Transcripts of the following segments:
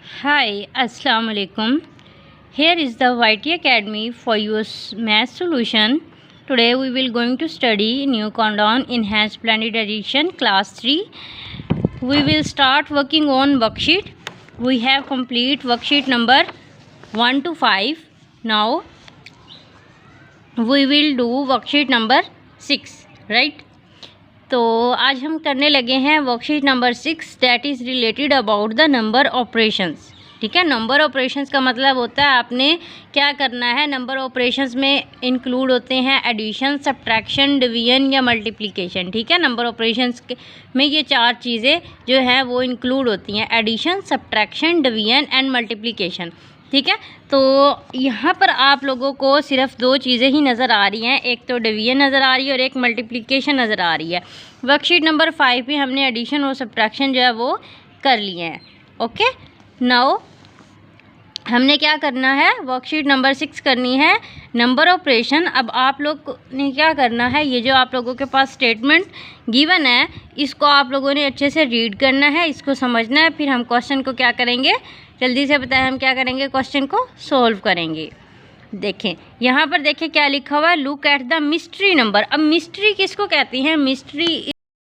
Hi, Assalamu alaikum. Here is the YT Academy for your math solution. Today we will going to study new countdown enhanced blended addition class 3. We will start working on worksheet. We have complete worksheet number 1 to 5. Now we will do worksheet number 6, right? तो आज हम करने लगे हैं worksheet number 6 that is related about the number operations. ठीक है, number operations का मतलब होता है आपने क्या करना है। नंबर ऑपरेशंस में इंक्लूड होते हैं एडिशन, सब्ट्रैक्शन, डिवीजन या मल्टीप्लिकेशन। ठीक है, नंबर ऑपरेशंस में ये 4 चीज़ें जो हैं वो इंक्लूड होती हैं, addition, subtraction, division and multiplication. ठीक है, तो यहाँ पर आप लोगों को सिर्फ 2 चीज़ें ही नज़र आ रही हैं, एक तो डिवीजन नज़र आ रही है और एक मल्टीप्लिकेशन नज़र आ रही है। वर्कशीट नंबर 5 में हमने एडिशन और सब्ट्रैक्शन जो है वो कर लिए हैं। ओके, नाउ हमने क्या करना है, वर्कशीट नंबर 6 करनी है नंबर ऑपरेशन। अब आप लोग ने क्या करना है, ये जो आप लोगों के पास स्टेटमेंट गिवन है इसको आप लोगों ने अच्छे से रीड करना है, इसको समझना है, फिर हम क्वेश्चन को क्या करेंगे, जल्दी से बताएं, हम क्या करेंगे, क्वेश्चन को सॉल्व करेंगे। देखें यहाँ पर देखें क्या लिखा हुआ है, look at the mystery number. अब मिस्ट्री किसको कहती हैं, mystery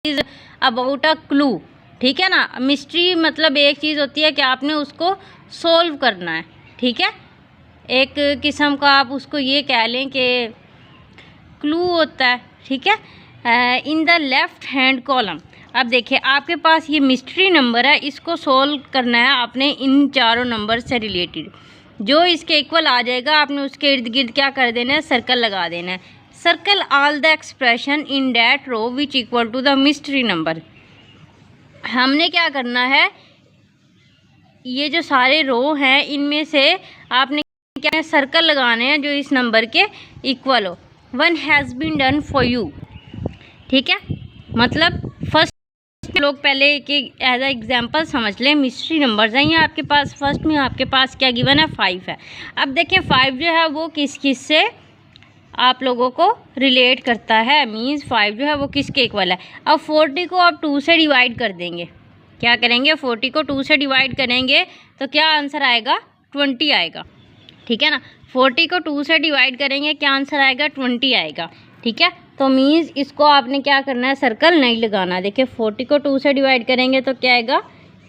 is about a clue. ठीक है ना, मिस्ट्री मतलब एक चीज़ होती है कि आपने उसको सॉल्व करना है। ठीक है, एक किस्म का आप उसको ये कह लें कि क्लू होता है। ठीक है, in the left hand column. अब देखिए आपके पास ये मिस्ट्री नंबर है, इसको सोल्व करना है आपने इन चारों नंबर से रिलेटेड। जो इसके इक्वल आ जाएगा आपने उसके इर्द गिर्द क्या कर देना है, सर्कल लगा देना है। Circle all the expression in that row which equal to the mystery number. हमने क्या करना है, ये जो सारे रो हैं इनमें से आपने क्या सर्कल लगाने हैं जो इस नंबर के इक्वल हो। 1 has been done for you. ठीक है, मतलब फर्स्ट लोग पहले कि एज अ एग्जांपल समझ लें, मिस्ट्री नंबर्स हैं ये आपके पास। फर्स्ट में आपके पास क्या गिवन है, 5 है। अब देखिए 5 जो है वो किस किस से आप लोगों को रिलेट करता है, मींस 5 जो है वो किसके इक्वल है। अब 40 को आप 2 से डिवाइड कर देंगे, क्या करेंगे, 40 को 2 से डिवाइड करेंगे तो क्या आंसर आएगा, 20 आएगा। ठीक है ना, 40 को 2 से डिवाइड करेंगे क्या आंसर आएगा, 20 आएगा। ठीक है, तो मीन्स इसको आपने क्या करना है, सर्कल नहीं लगाना। देखिए 40 को 2 से डिवाइड करेंगे तो क्या आएगा,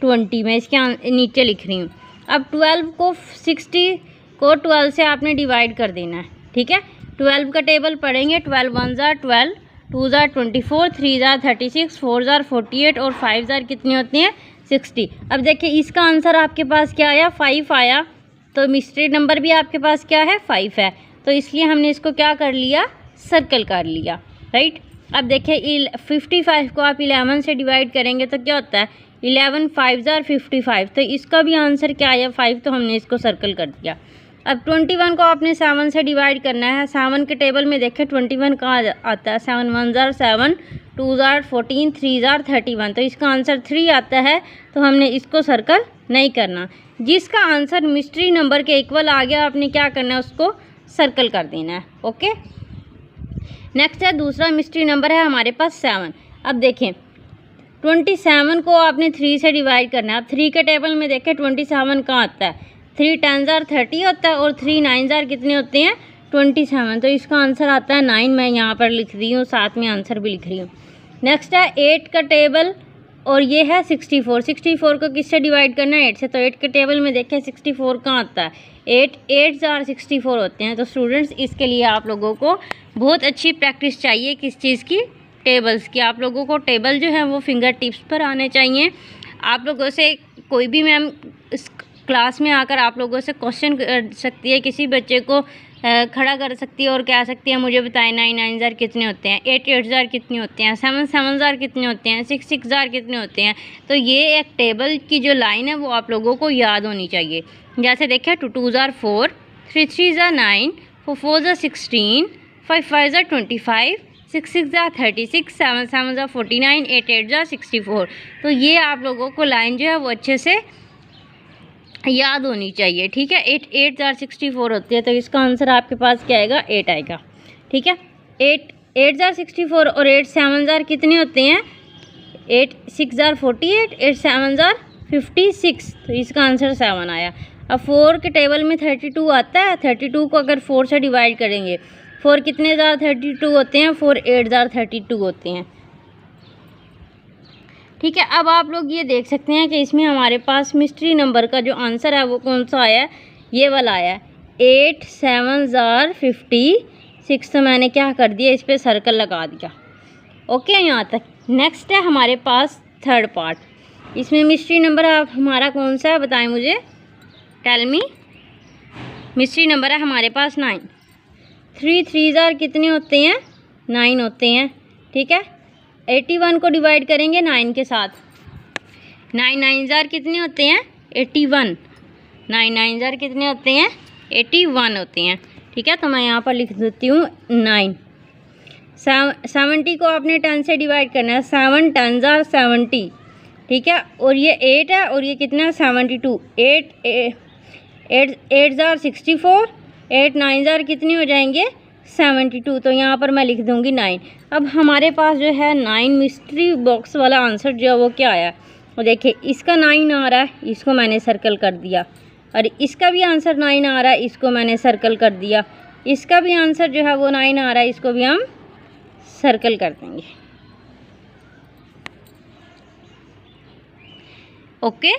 20। मैं इसके नीचे लिख रही हूँ। अब 12 को 60 को 12 से आपने डिवाइड कर देना है। ठीक है, 12 का टेबल पढ़ेंगे, 12 1 ज़ार 12, 2 ज़ार 24, 3 ज़ार 36, 4 ज़ार 48 और 5 ज़ार कितनी होती हैं, 60। अब देखिए इसका आंसर आपके पास क्या आया, 5 आया। तो मिस्ट्री नंबर भी आपके पास क्या है, 5 है। तो इसलिए हमने इसको क्या कर लिया, सर्कल कर लिया, राइट। अब देखिए 55 को आप 11 से डिवाइड करेंगे तो क्या होता है, 11 5 ज़ार 55। तो इसका भी आंसर क्या आया, 5, तो हमने इसको सर्कल कर दिया। अब 21 को आपने 7 से डिवाइड करना है। 7 के टेबल में देखें 21 कहाँ आता है, 7 1 ज़ार 7, 2 ज़ार 14, 3 ज़ार 31। तो इसका आंसर 3 आता है, तो हमने इसको सर्कल नहीं करना। जिसका आंसर मिस्ट्री नंबर के इक्वल आ गया आपने क्या करना है, उसको सर्कल कर देना है। ओके, नेक्स्ट है दूसरा मिस्ट्री नंबर है हमारे पास 7। अब देखें 27 को आपने 3 से डिवाइड करना है। अब 3 के टेबल में देखें 27 कहाँ आता है, 3 10 ज़ार 30 होता है और 3 9 ज़ार कितने होते हैं, 27। तो इसका आंसर आता है 9। मैं यहाँ पर लिख रही हूँ, साथ में आंसर भी लिख रही हूँ। नेक्स्ट है 8 का टेबल और ये है 64। 64 को किससे डिवाइड करना है, 8 से। तो 8 के टेबल में देखें 64 कहाँ आता है, 8 ज़ार 64 होते हैं। तो स्टूडेंट्स इसके लिए आप लोगों को बहुत अच्छी प्रैक्टिस चाहिए, किस चीज़ की, टेबल्स की। आप लोगों को टेबल जो है वो फिंगर टिप्स पर आने चाहिए। आप लोगों से कोई भी मैम इस क्लास में आकर आप लोगों से क्वेश्चन कर सकती है, किसी बच्चे को खड़ा कर सकती है और कह सकती है मुझे बताएं 9 9 ज़ार कितने होते हैं, 8 8 ज़ार कितने होते हैं, 7 7 ज़ार कितने होते हैं, 6 6 ज़ार कितने होते हैं। तो ये एक टेबल की जो लाइन है वो आप लोगों को याद होनी चाहिए। जैसे देखिए 2 2 ज़ार 4, 3 3 ज़ार 9, 4 4 ज़ार 16, 5 5 ज़ार 25, 6 6 ज़ार 36, 7 7 ज़ार 49, 8 8 ज़ार 64। तो ये आप लोगों को लाइन जो है वो अच्छे से याद होनी चाहिए। ठीक है, 8 8 ज़ार 64 होती है, तो इसका आंसर आपके पास क्या आएगा, 8 आएगा। ठीक है, 8 ज़ार 64 और 8 7 ज़ार कितने होते हैं, 8 6 ज़ार 48, 8 7 ज़ार 56, तो इसका आंसर 7 आया। अब 4 के टेबल में 32 आता है, 32 को अगर 4 से डिवाइड करेंगे, 4 कितने ज़ार 32 होते हैं, 4 8 ज़ार 32 होते हैं। ठीक है, अब आप लोग ये देख सकते हैं कि इसमें हमारे पास मिस्ट्री नंबर का जो आंसर है वो कौन सा आया है, ये वाला आया है 8 7 ज़ार 56। तो मैंने क्या कर दिया, इस पर सर्कल लगा दिया। ओके, यहाँ तक। नेक्स्ट है हमारे पास थर्ड पार्ट। इसमें मिस्ट्री नंबर हमारा कौन सा है, बताएं मुझे, टेल मी। मिस्ट्री नंबर है हमारे पास 9। 3 3 ज़ार कितने होते हैं, 9 होते हैं। ठीक है, 81 को डिवाइड करेंगे 9 के साथ, 9 9 ज़ार कितने होते हैं, 81। 9 9 ज़ार कितने होते हैं, 81 होते हैं। ठीक है, तो मैं यहाँ पर लिख देती हूँ 9। 70 को आपने 10 से डिवाइड करना है, 7 10 ज़ार 70। ठीक है, और ये 8 है और ये कितना है 72। 8 ज़ार 64, 8 9 ज़ार कितने हो जाएंगे 72। तो यहाँ पर मैं लिख दूँगी 9। अब हमारे पास जो है 9 मिस्ट्री बॉक्स वाला आंसर जो है वो क्या आया, और देखिए इसका 9 आ रहा है, इसको मैंने सर्कल कर दिया। और इसका भी आंसर 9 आ रहा है, इसको मैंने सर्कल कर दिया। इसका भी आंसर जो है वो 9 आ रहा है, इसको भी हम सर्कल कर देंगे। ओके,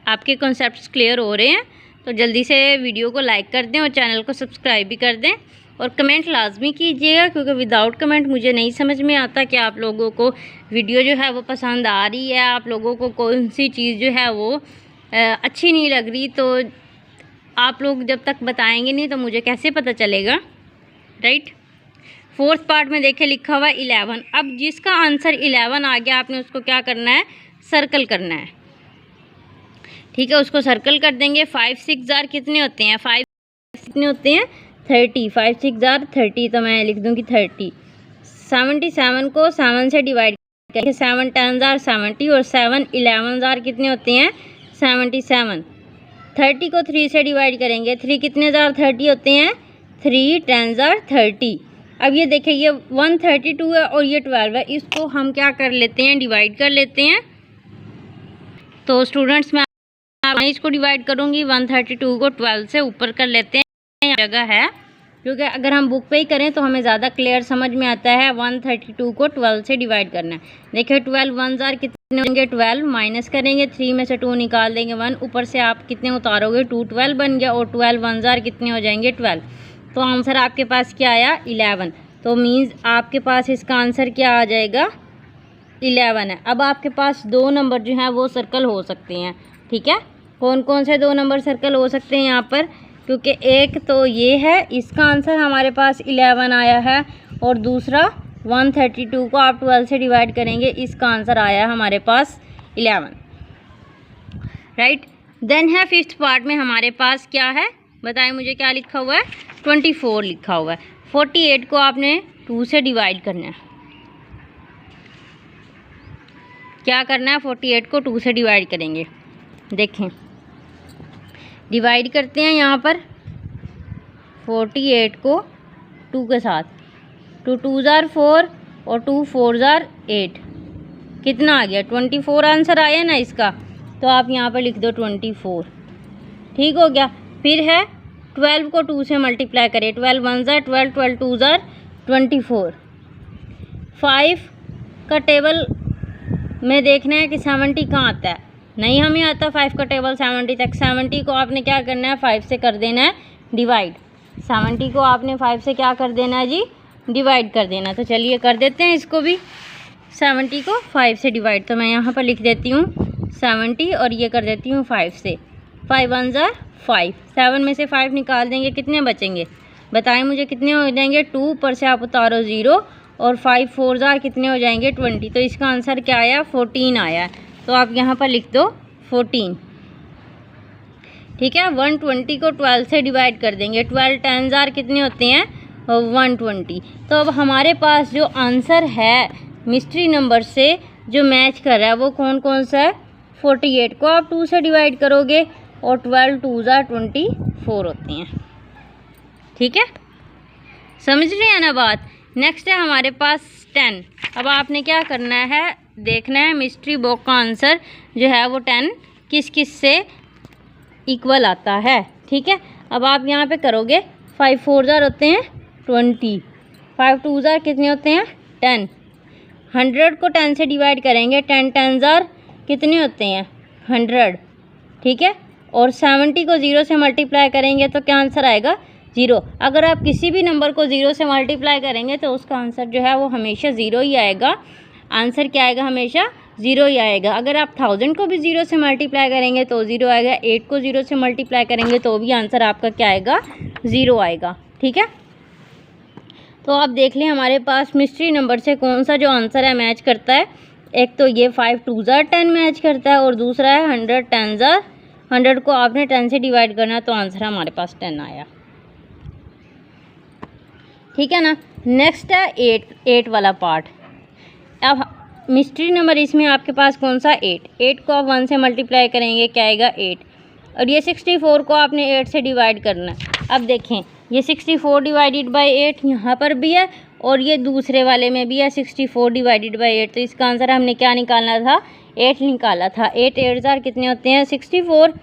आपके कॉन्सेप्ट्स क्लियर हो रहे हैं तो जल्दी से वीडियो को लाइक कर दें और चैनल को सब्सक्राइब भी कर दें और कमेंट लाजमी कीजिएगा, क्योंकि विदाउट कमेंट मुझे नहीं समझ में आता कि आप लोगों को वीडियो जो है वो पसंद आ रही है, आप लोगों को कौन सी चीज़ जो है वो अच्छी नहीं लग रही। तो आप लोग जब तक बताएंगे नहीं तो मुझे कैसे पता चलेगा, राइट। फोर्थ पार्ट में देखे लिखा हुआ है 11। अब जिसका आंसर 11 आ गया आपने उसको क्या करना है, सर्कल करना है। ठीक है, उसको सर्कल कर देंगे। 5 6 ज़ार कितने होते हैं, 5 कितने होते हैं 30। 5 6 ज़ार 30, तो मैं लिख दूँगी 30। 77 को 7 से डिवाइड करके 7 10 ज़ार 70 और 7 11 ज़ार कितने होते हैं 77। 30 को 3 से डिवाइड करेंगे, 3 कितने ज़ार 30 होते हैं, 3 10 ज़ार 30। अब ये देखिए ये 132 है और ये 12 है, इसको हम क्या कर लेते हैं, डिवाइड कर लेते हैं। तो स्टूडेंट्स मैं इसको डिवाइड करूँगी, 132 को 12 से ऊपर कर लेते हैं, जगह है, क्योंकि अगर हम बुक पे ही करें तो हमें ज़्यादा क्लियर समझ में आता है। 132 को 12 से डिवाइड करना है। देखिए 12 1 ज़ार कितने होंगे, 12 माइनस करेंगे, 3 में से 2 निकाल देंगे 1, ऊपर से आप कितने उतारोगे 2, 12 बन गया, और 12 1 ज़ार कितने हो जाएंगे 12। तो आंसर आपके पास क्या आया 11। तो मीन्स आपके पास इसका आंसर क्या आ जाएगा 11 है। अब आपके पास 2 नंबर जो हैं वो सर्कल हो सकते हैं। ठीक है, कौन कौन से 2 नंबर सर्कल हो सकते हैं यहाँ पर, क्योंकि एक तो ये है, इसका आंसर हमारे पास 11 आया है, और दूसरा 132 को आप 12 से डिवाइड करेंगे, इसका आंसर आया हमारे पास 11, राइट। देन है फिफ्थ पार्ट में हमारे पास क्या है, बताएं मुझे क्या लिखा हुआ है, 24 लिखा हुआ है। 48 को आपने 2 से डिवाइड करना है। क्या करना है, 48 को 2 से डिवाइड करेंगे। देखें डिवाइड करते हैं यहाँ पर 48 को 2 के साथ, 2 2 ज़ार 4 और 2 4 ज़ार 8, कितना आ गया 24 आंसर आया ना इसका। तो आप यहाँ पर लिख दो 24, ठीक हो गया। फिर है 12 को 2 से मल्टीप्लाई करें, 12 1 ज़ार 12, 12 2 ज़ार 24। 5 का टेबल में देखना है कि 70 कहाँ आता है, नहीं हमें आता 5 का टेबल 70 तक। 70 को आपने क्या करना है 5 से कर देना है डिवाइड, 70 को आपने 5 से क्या कर देना है जी, डिवाइड कर देना। तो चलिए कर देते हैं इसको भी, 70 को 5 से डिवाइड। तो मैं यहाँ पर लिख देती हूँ 70 और ये कर देती हूँ 5 से। 5 1 ज़ार 5, 7 में से 5 निकाल देंगे, कितने बचेंगे बताएं मुझे, कितने हो जाएंगे 2, ऊपर से आप उतारो 0, और 5 4 ज़ार कितने हो जाएंगे 20। तो इसका आंसर क्या आया 14 आया। तो आप यहाँ पर लिख दो 14, ठीक है। 120 को 12 से डिवाइड कर देंगे, 12 10 ज़ार कितने होते हैं 120। तो अब हमारे पास जो आंसर है मिस्ट्री नंबर से जो मैच कर रहा है वो कौन कौन सा है, 48 को आप 2 से डिवाइड करोगे और 12 2 ज़ार 24 होते हैं, ठीक है, समझ रहे हैं ना बात। नेक्स्ट है हमारे पास 10। अब आपने क्या करना है देखना है मिस्ट्री बॉक्स का आंसर जो है वो 10 किस किस से इक्वल आता है। ठीक है, अब आप यहाँ पे करोगे 5 4 जार होते हैं 20, 5 2 जार कितने होते हैं 10, 100 को 10 से डिवाइड करेंगे 10 10 जार कितने होते हैं 100। ठीक है, और 70 को 0 से मल्टीप्लाई करेंगे तो क्या आंसर आएगा 0। अगर आप किसी भी नंबर को 0 से मल्टीप्लाई करेंगे तो उसका आंसर जो है वो हमेशा 0 ही आएगा। आंसर क्या आएगा, हमेशा 0 ही आएगा। अगर आप 1000 को भी 0 से मल्टीप्लाई करेंगे तो 0 आएगा, 8 को 0 से मल्टीप्लाई करेंगे तो भी आंसर आपका क्या आएगा 0 आएगा। ठीक है, तो आप देख लें हमारे पास मिस्ट्री नंबर से कौन सा जो आंसर है मैच करता है। एक तो ये 5 2 जार 10 मैच करता है और दूसरा है 100 10 जार 100 को आपने 10 से डिवाइड करना तो आंसर हमारे पास 10 आया। ठीक है ना। नेक्स्ट है 8 वाला पार्ट। अब मिस्ट्री नंबर इसमें आपके पास कौन सा 8 को आप 1 से मल्टीप्लाई करेंगे क्या आएगा 8, और ये 64 को आपने 8 से डिवाइड करना है। अब देखें ये 64 डिवाइडेड बाई 8 यहाँ पर भी है और ये दूसरे वाले में भी है 64 डिवाइडेड बाई 8। तो इसका आंसर हमने क्या निकालना था 8 निकाला था। 8 8 जार कितने होते हैं 64।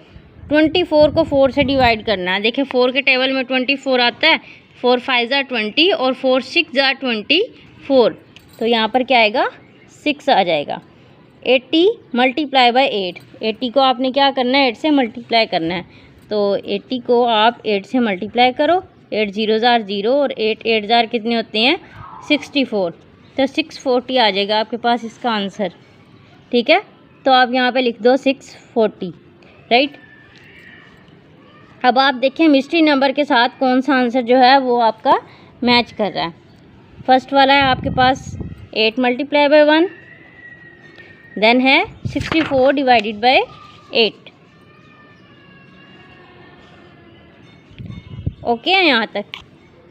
24 को 4 से डिवाइड करना है। देखिए 4 के टेबल में 24 आता है, 4 5 जार 20 और 4 6 जार 24, तो यहाँ पर क्या आएगा 6 आ जाएगा। 80 मल्टीप्लाई बाई 8, 80 को आपने क्या करना है 8 से मल्टीप्लाई करना है। तो 80 को आप 8 से मल्टीप्लाई करो, 8 0 जार 0 और 8 8 जार कितने होते हैं 64, तो 640 आ जाएगा आपके पास इसका आंसर। ठीक है, तो आप यहाँ पे लिख दो 640, राइट। अब आप देखें मिस्ट्री नंबर के साथ कौन सा आंसर जो है वो आपका मैच कर रहा है। फर्स्ट वाला है आपके पास 8 मल्टीप्लाई बाई 1, देन है 64 डिवाइडेड बाई 8। ओके है यहाँ तक।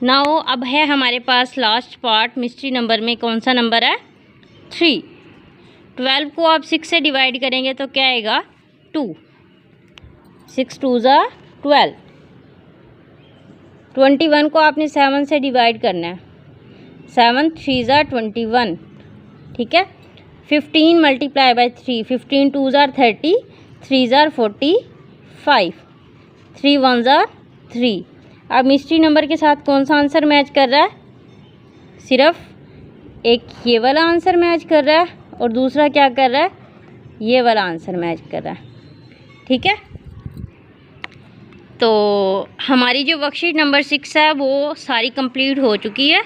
नाउ अब है हमारे पास लास्ट पार्ट। मिस्ट्री नंबर में कौन सा नंबर है 3। 12 को आप 6 से डिवाइड करेंगे तो क्या आएगा 2, 6 2 ज़ा 12। 21 को आपने 7 से डिवाइड करना है, 7 3 ज़ा 21। ठीक है, 15 मल्टीप्लाई बाई 3, 15 2 ज़ार 30, 3 ज़ार 45, 3 1 ज़ार 3। अब मिस्ट्री नंबर के साथ कौन सा आंसर मैच कर रहा है, सिर्फ एक ये वाला आंसर मैच कर रहा है और दूसरा क्या कर रहा है ये वाला आंसर मैच कर रहा है। ठीक है, तो हमारी जो वर्कशीट नंबर 6 है वो सारी कंप्लीट हो चुकी है।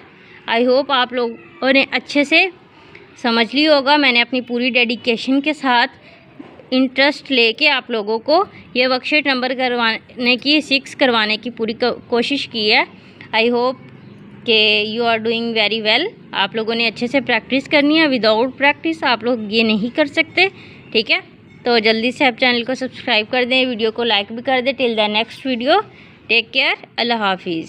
आई होप आप लोगों ने अच्छे से समझ ली होगा। मैंने अपनी पूरी डेडिकेशन के साथ इंटरेस्ट लेके आप लोगों को ये वर्कशीट नंबर करवाने की 6 करवाने की पूरी कोशिश की है। आई होप कि you are doing very well. आप लोगों ने अच्छे से प्रैक्टिस करनी है, विदाउट प्रैक्टिस आप लोग ये नहीं कर सकते। ठीक है, तो जल्दी से आप चैनल को सब्सक्राइब कर दें, वीडियो को लाइक भी कर दें। Till the next video, take care, अल्लाह हाफिज़।